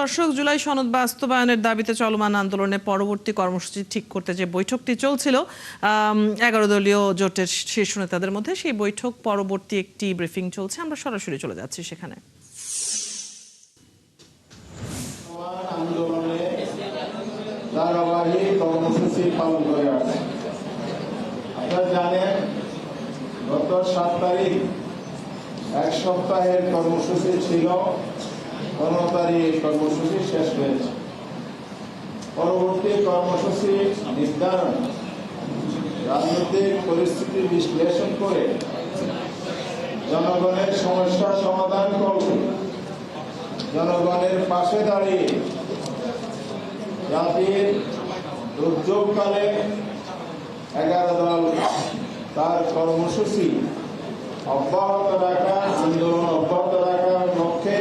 দর্শক, জুলাই সনদ বাস্তবায়নের দাবিতে চলমান আন্দোলনের পরবর্তী কর্মসূচি ঠিক করতে যে বৈঠকটি চলছিল 11 দলীয় জোটের শীর্ষ নেতাদের মধ্যে, সেই বৈঠক পরবর্তী একটি ব্রিফিং চলছে। আমরা সরাসরি চলে যাচ্ছি সেখানে। আন্দোলনে ধারাবাহিক কর্মসূচি পালন করে আসছে। আপনারা জানেন, গত 7 তারিখ এক সপ্তাহের কর্মসূচি ছিল, 15 তারিখ কর্মসূচি শেষ হয়েছে। পরবর্তী কর্মসূচি নির্ধারণ, রাজনৈতিক পরিস্থিতি বিশ্লেষণ করে জনগণের সমস্যা সমাধান করবে, জনগণের পাশে দাঁড়িয়ে জাতির দুর্যোগকালে 11 দল তার কর্মসূচি অব্যাহত রাখা, আন্দোলন অব্যাহত রাখার লক্ষ্যে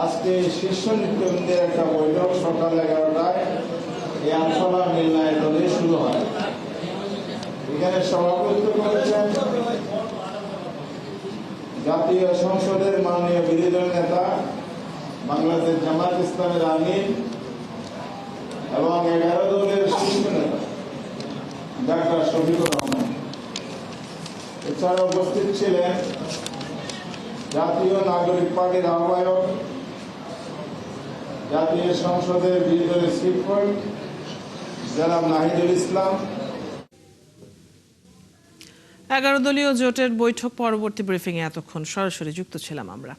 আজকে শীর্ষ নেতৃবৃন্দের একটা বৈঠক সকাল 11টায় এই আলফালা মিলনায়তনে শুরু হয়। এখানে সভাপতিত্ব করেছেন জাতীয় সংসদের মাননীয় বিরোধী দলের নেতা, বাংলাদেশ জামাত ইসলামের আমির এবং 11 দলের শীর্ষ নেতা ডাক্তার শফিকুর রহমান। এছাড়া উপস্থিত ছিলেন জাতীয় নাগরিক পার্টির আহ্বায়ক, জাতীয় সংসদের বিরোধী দলের স্পিকার জনাব নাহিদুল ইসলাম। 11 দলীয় জোটের বৈঠক পরবর্তী ব্রিফিংয়ে এতক্ষণ সরাসরি যুক্ত ছিলাম আমরা।